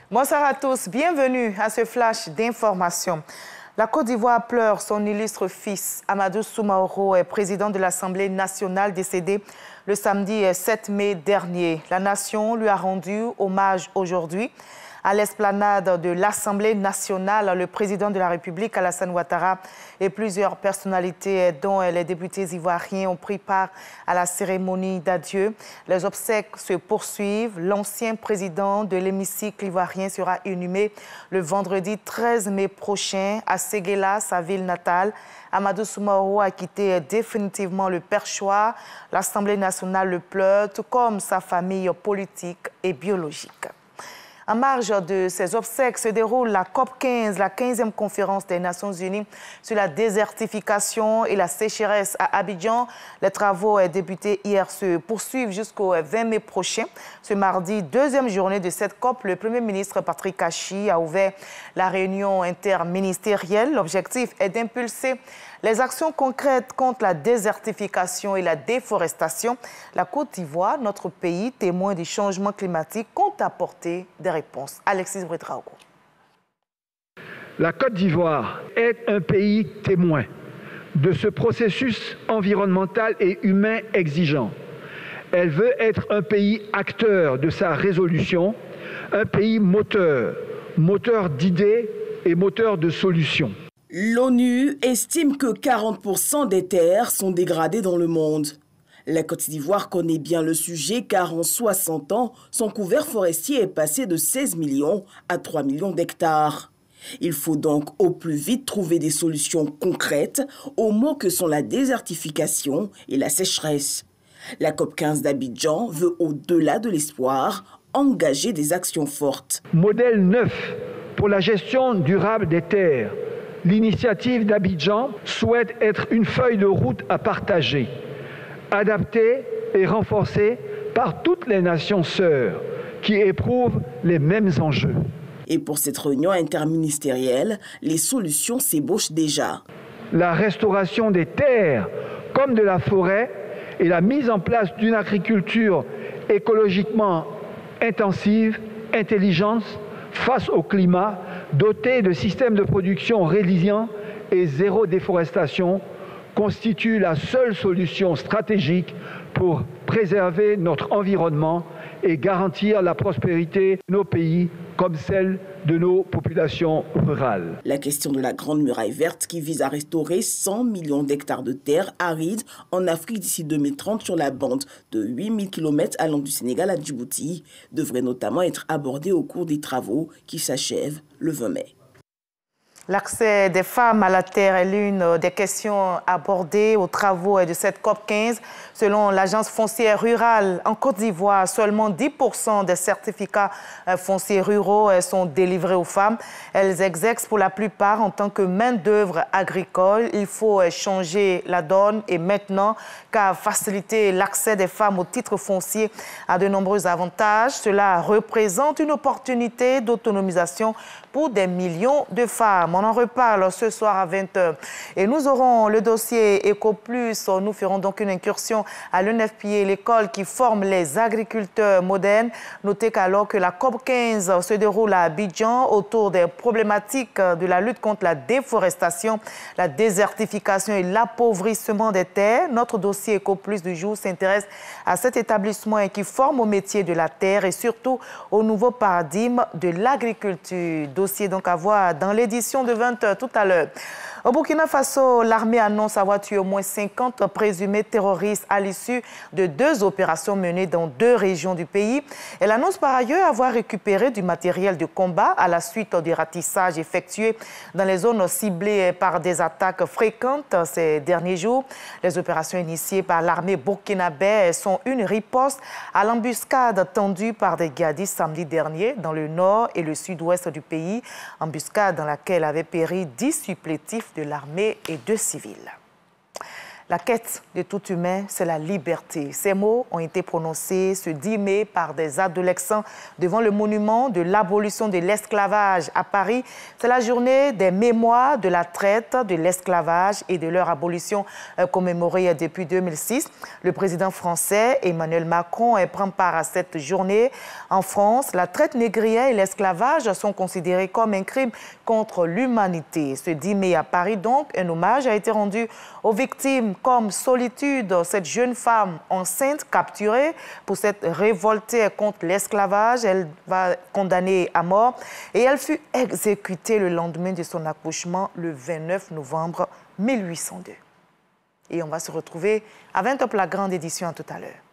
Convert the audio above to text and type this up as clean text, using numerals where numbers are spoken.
Bonsoir à tous, bienvenue à ce flash d'information. La Côte d'Ivoire pleure son illustre fils. Amadou Soumaoro est président de l'Assemblée nationale décédé le samedi 7 mai dernier. La nation lui a rendu hommage aujourd'hui. À l'esplanade de l'Assemblée nationale, le président de la République, Alassane Ouattara, et plusieurs personnalités, dont les députés ivoiriens, ont pris part à la cérémonie d'adieu. Les obsèques se poursuivent. L'ancien président de l'hémicycle ivoirien sera inhumé le vendredi 13 mai prochain à Séguéla, sa ville natale. Amadou Soumaoro a quitté définitivement le perchoir. L'Assemblée nationale le pleure, tout comme sa famille politique et biologique. En marge de ces obsèques se déroule la COP15, la 15e conférence des Nations Unies sur la désertification et la sécheresse à Abidjan. Les travaux débutés hier se poursuivent jusqu'au 20 mai prochain. Ce mardi, deuxième journée de cette COP, le Premier ministre Patrick Achi a ouvert la réunion interministérielle. L'objectif est d'impulser les actions concrètes contre la désertification et la déforestation. La Côte d'Ivoire, notre pays, témoin du changement climatique, compte apporter des réponses. Alexis Bretraogo. La Côte d'Ivoire est un pays témoin de ce processus environnemental et humain exigeant. Elle veut être un pays acteur de sa résolution, un pays moteur d'idées et moteur de solutions. L'ONU estime que 40% des terres sont dégradées dans le monde. La Côte d'Ivoire connaît bien le sujet car en 60 ans, son couvert forestier est passé de 16 millions à 3 millions d'hectares. Il faut donc au plus vite trouver des solutions concrètes aux maux que sont la désertification et la sécheresse. La COP15 d'Abidjan veut, au-delà de l'espoir, engager des actions fortes. Modèle neuf pour la gestion durable des terres. L'initiative d'Abidjan souhaite être une feuille de route à partager, adaptée et renforcée par toutes les nations sœurs qui éprouvent les mêmes enjeux. Et pour cette réunion interministérielle, les solutions s'ébauchent déjà. La restauration des terres comme de la forêt et la mise en place d'une agriculture écologiquement intensive, intelligente, face au climat, dotée de systèmes de production résilients et zéro déforestation, constitue la seule solution stratégique pour préserver notre environnement et garantir la prospérité de nos pays comme celle de nos populations rurales. La question de la Grande Muraille Verte qui vise à restaurer 100 millions d'hectares de terres arides en Afrique d'ici 2030 sur la bande de 8000 km allant du Sénégal à Djibouti devrait notamment être abordée au cours des travaux qui s'achèvent le 20 mai. L'accès des femmes à la terre est l'une des questions abordées aux travaux de cette COP15. Selon l'Agence foncière rurale, en Côte d'Ivoire, seulement 10% des certificats fonciers ruraux sont délivrés aux femmes. Elles exercent pour la plupart en tant que main-d'œuvre agricole. Il faut changer la donne et maintenant, car faciliter l'accès des femmes au titre foncier a de nombreux avantages. Cela représente une opportunité d'autonomisation pour des millions de femmes. On en reparle ce soir à 20h. Et nous aurons le dossier EcoPlus. Nous ferons donc une incursion à l'UNFPA, l'école qui forme les agriculteurs modernes. Notez qu'alors que la COP15 se déroule à Abidjan autour des problématiques de la lutte contre la déforestation, la désertification et l'appauvrissement des terres, notre dossier EcoPlus du jour s'intéresse à cet établissement qui forme au métier de la terre et surtout au nouveau paradigme de l'agriculture. Dossier donc à voir dans l'édition de 20h tout à l'heure. Au Burkina Faso, l'armée annonce avoir tué au moins 50 présumés terroristes à l'issue de 2 opérations menées dans 2 régions du pays. Elle annonce par ailleurs avoir récupéré du matériel de combat à la suite des ratissages effectués dans les zones ciblées par des attaques fréquentes ces derniers jours. Les opérations initiées par l'armée burkinabé sont une riposte à l'embuscade tendue par des djihadistes samedi dernier dans le nord et le sud-ouest du pays. Embuscade dans laquelle avaient péri 10 supplétifs de l'armée et 2 civils. La quête de tout humain, c'est la liberté. Ces mots ont été prononcés ce 10 mai par des adolescents devant le monument de l'abolition de l'esclavage à Paris. C'est la journée des mémoires de la traite, de l'esclavage et de leur abolition commémorée depuis 2006. Le président français Emmanuel Macron prend part à cette journée. En France, la traite négrière et l'esclavage sont considérés comme un crime contre l'humanité. Ce 10 mai à Paris, donc, un hommage a été rendu aux victimes comme Solitude, cette jeune femme enceinte capturée pour s'être révoltée contre l'esclavage. Elle va condamnée à mort et elle fut exécutée le lendemain de son accouchement le 29 novembre 1802. Et on va se retrouver à 20h pour la grande édition tout à l'heure.